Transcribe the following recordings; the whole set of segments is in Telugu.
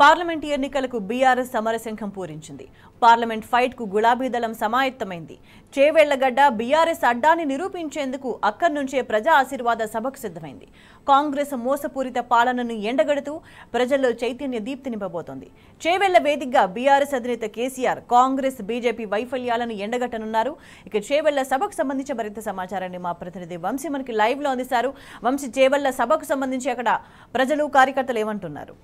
పార్లమెంట్ ఎన్నికలకు బీఆర్ఎస్ సమరశంఖం పూరించింది. పార్లమెంట్ ఫైట్ కు గులాబీ దళం సమాయత్తమైంది. చేవెళ్లగడ్డ బీఆర్ఎస్ అడ్డాని నిరూపించేందుకు అక్కడి నుంచే ప్రజా ఆశీర్వాద సభకు సిద్ధమైంది. కాంగ్రెస్ మోసపూరిత పాలనను ఎండగడుతూ ప్రజల్లో చైతన్య దీప్తి నింపబోతోంది. చేవెళ్ల వేదికగా బీఆర్ఎస్ అధినేత కేసీఆర్ కాంగ్రెస్ బీజేపీ వైఫల్యాలను ఎండగట్టనున్నారు. ఇక చేవెళ్ల సభకు సంబంధించి మరింత సమాచారాన్ని మా ప్రతినిధి వంశీ మనకి లైవ్ లో అందిస్తారు. వంశీ, చేవెళ్ల సభకు సంబంధించి అక్కడ ప్రజలు కార్యకర్తలు ఏమంటున్నారు?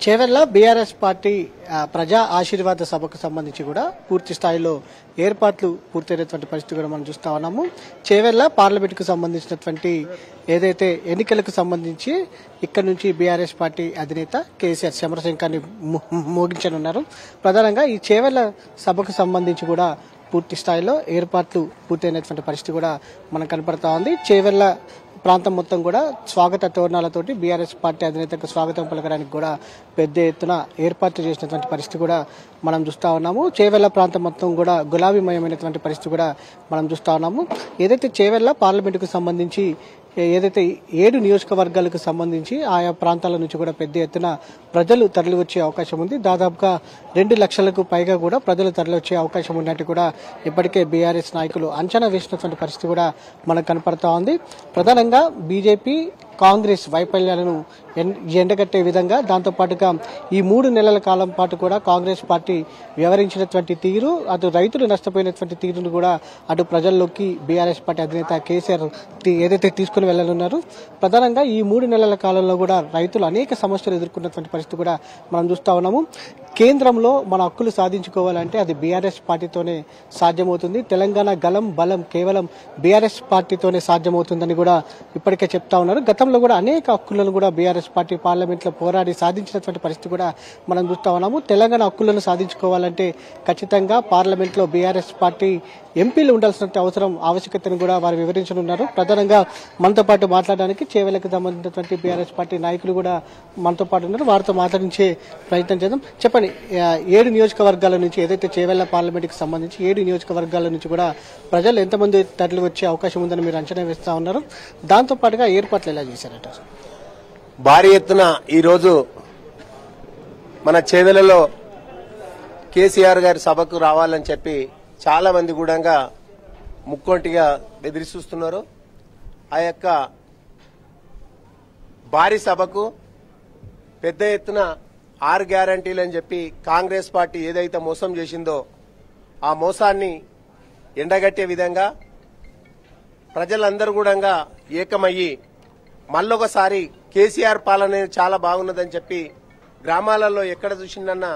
చేవెళ్ల బీఆర్ఎస్ పార్టీ ప్రజా ఆశీర్వాద సభకు సంబంధించి కూడా పూర్తి స్థాయిలో ఏర్పాట్లు పూర్తయినటువంటి పరిస్థితి కూడా మనం చూస్తా ఉన్నాము. చేవెళ్ల పార్లమెంట్ కు సంబంధించినటువంటి ఏదైతే ఎన్నికలకు సంబంధించి ఇక్కడ నుంచి బీఆర్ఎస్ పార్టీ అధినేత కేసీఆర్ సమరశంఖాన్ని మోగించనున్నారు. ప్రధానంగా ఈ చేవెళ్ల సభకు సంబంధించి కూడా పూర్తి స్థాయిలో ఏర్పాట్లు పూర్తయినటువంటి పరిస్థితి కూడా మనకు కనపడతా ఉంది. చేవెళ్ల ప్రాంతం మొత్తం కూడా స్వాగత తోరణాలతోటి బీఆర్ఎస్ పార్టీ అధినేతకు స్వాగతం పలకడానికి కూడా పెద్ద ఎత్తున ఏర్పాట్లు చేసినటువంటి పరిస్థితి కూడా మనం చూస్తా ఉన్నాము. చేవెళ్ల ప్రాంతం మొత్తం కూడా గులాబీమయమైనటువంటి పరిస్థితి కూడా మనం చూస్తా ఉన్నాము. ఏదైతే చేవెళ్ల పార్లమెంటుకు సంబంధించి ఏదైతే 7 నియోజకవర్గాలకు సంబంధించి ఆయా ప్రాంతాల నుంచి కూడా పెద్ద ఎత్తున ప్రజలు తరలి వచ్చే అవకాశం ఉంది. దాదాపుగా 2 లక్షలకు పైగా కూడా ప్రజలు తరలి వచ్చే అవకాశం ఉన్నట్టు కూడా ఇప్పటికే బీఆర్ఎస్ నాయకులు అంచనా వేసినటువంటి పరిస్థితి కూడా మనకు కనపడతా ఉంది. ప్రధానంగా బీజేపీ కాంగ్రెస్ వైఫల్యాలను ఎండగట్టే విధంగా దాంతోపాటుగా ఈ 3 నెలల కాలం పాటు కూడా కాంగ్రెస్ పార్టీ వ్యవహరించినటువంటి తీరు, అటు రైతులు నష్టపోయినటువంటి తీరును కూడా అటు ప్రజల్లోకి బీఆర్ఎస్ పార్టీ అధినేత కేసీఆర్ ఏదైతే తీసుకుని వెళ్లనున్నారు. ప్రధానంగా ఈ 3 నెలల కాలంలో కూడా రైతులు అనేక సమస్యలు ఎదుర్కొన్నటువంటి పరిస్థితి కూడా మనం చూస్తా ఉన్నాము. కేంద్రంలో మన హక్కులు సాధించుకోవాలంటే అది బీఆర్ఎస్ పార్టీతోనే సాధ్యమవుతుంది. తెలంగాణ గలం బలం కేవలం బీఆర్ఎస్ పార్టీతోనే సాధ్యమవుతుందని కూడా ఇప్పటికే చెప్తా ఉన్నారు. గతంలో కూడా అనేక హక్కులను కూడా బీఆర్ఎస్ పార్టీ పార్లమెంట్ లో పోరాడి సాధించినటువంటి పరిస్థితి కూడా మనం చూస్తా ఉన్నాము. తెలంగాణ హక్కులను సాధించుకోవాలంటే ఖచ్చితంగా పార్లమెంట్ లో బీఆర్ఎస్ పార్టీ ఎంపీలు ఉండాల్సిన అవసరం ఆవశ్యకతను కూడా వారు వివరించనున్నారు. ప్రధానంగా మనతో పాటు మాట్లాడడానికి చేవెళ్లకు సంబంధించినటువంటి బీఆర్ఎస్ పార్టీ నాయకులు కూడా మనతో పాటు ఉన్నారు. వారితో మాట్లాడించే ప్రయత్నం చేద్దాం. చెప్పండి, 7 నియోజకవర్గాల నుంచి ఏదైతే చేవెళ్ల పార్లమెంట్ కి సంబంధించి 7 నియోజకవర్గాల నుంచి కూడా ప్రజలు ఎంతమంది తరలి వచ్చే అవకాశం ఉందని మీరు అంచనా వేస్తా ఉన్నారు? దాంతో పాటుగా ఏర్పాట్లు ఎలా చేశారట? భారీ ఎత్తున ఈరోజు మన చేవెళ్లలో కేసీఆర్ గారి సభకు రావాలని చెప్పి చాలా మంది కూడా ముక్కొంటిగా ఎదురు చూస్తున్నారు. ఆ యొక్క భారీ సభకు పెద్ద ఎత్తున 6 గ్యారంటీలు అని చెప్పి కాంగ్రెస్ పార్టీ ఏదైతే మోసం చేసిందో ఆ మోసాన్ని ఎండగట్టే విధంగా ప్రజలందరూ కూడా ఏకమయ్యి మళ్ళొకసారి కేసీఆర్ పాలన చాలా బాగున్నదని చెప్పి గ్రామాలలో ఎక్కడ చూసిందన్నా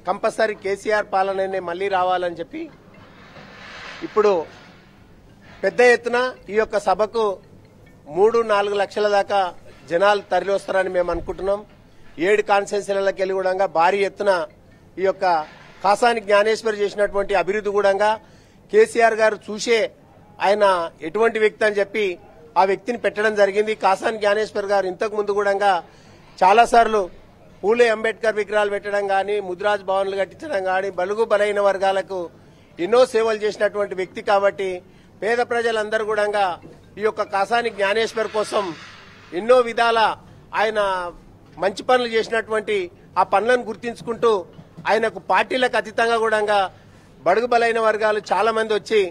కంపల్సరీ కేసీఆర్ పాలననే మళ్లీ రావాలని చెప్పి ఇప్పుడు పెద్ద ఎత్తున ఈ యొక్క సభకు 3-4 లక్షల దాకా జనాలు తరలి వస్తారని మేము అనుకుంటున్నాం. 7 కాన్స్టిట్యున్సీలకు వెళ్ళి కూడా భారీ ఎత్తున ఈ యొక్క కాసాని జ్ఞానేశ్వర్ చేసినటువంటి అభివృద్ధి కూడా కేసీఆర్ గారు చూసే ఆయన ఎటువంటి వ్యక్తి అని చెప్పి ఆ వ్యక్తిని పెట్టడం జరిగింది. కాసాని జ్ఞానేశ్వర్ గారు ఇంతకు ముందు కూడా చాలా సార్లు పూలే అంబేద్కర్ విగ్రహాలు పెట్టడం గాని, ముద్రాజ్ భవన్లు కట్టించడం గాని, బలుగు బలైన వర్గాలకు ఎన్నో సేవలు చేసినటువంటి వ్యక్తి కాబట్టి పేద ప్రజలందరూ కూడా ఈ యొక్క కాసాని జ్ఞానేశ్వర్ కోసం ఎన్నో విధాల ఆయన మంచి పనులు చేసినటువంటి ఆ పనులను గుర్తించుకుంటూ ఆయనకు పార్టీలకు అతీతంగా కూడా బడుగు బలైన వర్గాలు చాలా మంది వచ్చి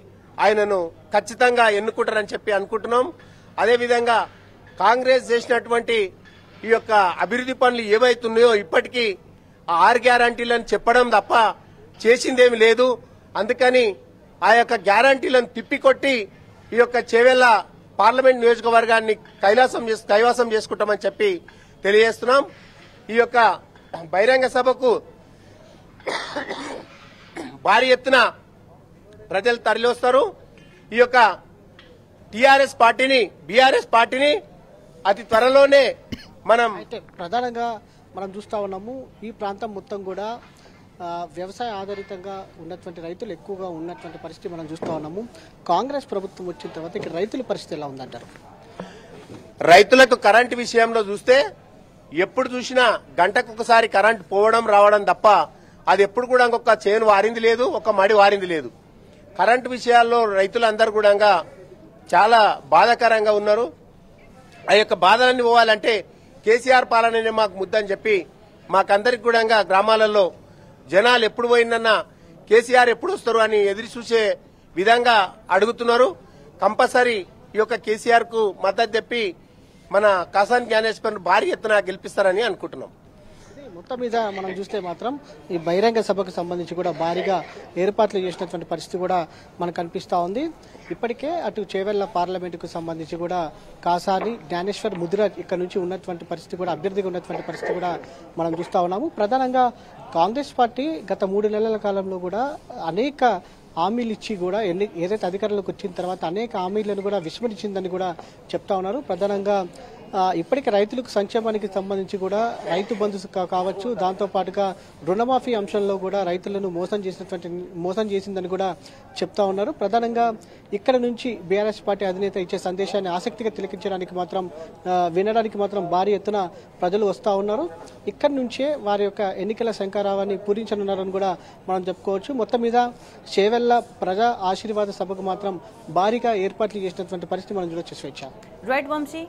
ఆయనను ఖచ్చితంగా ఎన్నుకుంటారని చెప్పి అనుకుంటున్నాం. అదేవిధంగా కాంగ్రెస్ చేసినటువంటి ఈ యొక్క అభివృద్ధి పనులు ఏవైతున్నాయో ఇప్పటికీ ఆ 6 గ్యారంటీలను చెప్పడం తప్ప చేసిందేమి లేదు. అందుకని ఆ యొక్క గ్యారంటీలను తిప్పికొట్టి ఈ యొక్క చేవెళ్ల పార్లమెంట్ నియోజకవర్గాన్ని కైవసం చేసుకుంటామని చెప్పి తెలియజేస్తున్నాం. ఈ యొక్క బహిరంగ సభకు భారీ ఎత్తున ప్రజలు తరలి వస్తారు. ఈ యొక్క టీఆర్ఎస్ పార్టీని బీఆర్ఎస్ పార్టీని అతి త్వరలోనే మనం ప్రధానంగా మనం చూస్తా ఉన్నాము. ఈ ప్రాంతం మొత్తం కూడా వ్యవసాయ ఆధారితంగా ఉన్నటువంటి రైతులు ఎక్కువగా ఉన్నటువంటి పరిస్థితి మనం చూస్తా ఉన్నాము. కాంగ్రెస్ ప్రభుత్వం వచ్చిన తర్వాత ఇక్కడ రైతుల పరిస్థితి ఎలా ఉందంటారు? రైతులకు కరెంటు విషయంలో చూస్తే ఎప్పుడు చూసినా గంటకొకసారి కరెంటు పోవడం రావడం తప్ప అది ఎప్పుడు కూడా ఇంకొక చేను వారింది లేదు, ఒక మడి వారింది లేదు. కరెంటు విషయాల్లో రైతులందరూ కూడా చాలా బాధాకరంగా ఉన్నారు. ఆ యొక్క బాధలన్నీ పోవాలంటే కేసీఆర్ పాలననే మాకు ముద్దని చెప్పి మాకందరికి కూడా గ్రామాలలో జనాలు ఎప్పుడు పోయిందన్నా కేసీఆర్ ఎప్పుడు వస్తారు అని ఎదురు చూసే విధంగా అడుగుతున్నారు. కంపల్సరీ ఈ యొక్క కేసీఆర్ కు మద్దతు చెప్పి మన కాసాని జ్ఞానేశ్వర్ భారీ ఎత్తున గెలిపిస్తారని అనుకుంటున్నాం. మొత్తం మీద మనం చూస్తే మాత్రం ఈ బహిరంగ సభకు సంబంధించి కూడా భారీగా ఏర్పాట్లు చేసినటువంటి పరిస్థితి కూడా మనకు కనిపిస్తా ఉంది. ఇప్పటికే అటు చేవెళ్ల పార్లమెంటుకు సంబంధించి కూడా కాసాని జ్ఞానేశ్వర్ ముదిరాజ్ ఇక్కడ నుంచి ఉన్నటువంటి పరిస్థితి కూడా అభ్యర్థిగా ఉన్నటువంటి పరిస్థితి కూడా మనం చూస్తా ఉన్నాము. ప్రధానంగా కాంగ్రెస్ పార్టీ గత 3 నెలల కాలంలో కూడా అనేక హామీలు ఇచ్చి కూడా ఏదైతే అధికారంలోకి వచ్చిన తర్వాత అనేక హామీలను కూడా విస్మరించిందని కూడా చెప్తా ఉన్నారు. ప్రధానంగా ఇప్పటికే రైతులకు సంక్షేమానికి సంబంధించి కూడా రైతు బంధు కావచ్చు, దాంతో పాటుగా రుణమాఫీ అంశంలో కూడా రైతులను మోసం చేసిందని కూడా చెప్తా ఉన్నారు. ప్రధానంగా ఇక్కడ నుంచి బీఆర్ఎస్ పార్టీ అధినేత ఇచ్చే సందేశాన్ని ఆసక్తిగా తిలకించడానికి మాత్రం వినడానికి మాత్రం భారీ ఎత్తున ప్రజలు వస్తూ ఉన్నారు. ఇక్కడి నుంచే వారి యొక్క ఎన్నికల శంఖారావాన్ని పూరించనున్నారని కూడా మనం చెప్పుకోవచ్చు. మొత్తం మీద చేవెళ్ల ప్రజా ఆశీర్వాద సభకు మాత్రం భారీగా ఏర్పాట్లు చేసినటువంటి పరిస్థితి మనం చూడొచ్చు. స్వేచ్ఛ రైట్ వంశీ.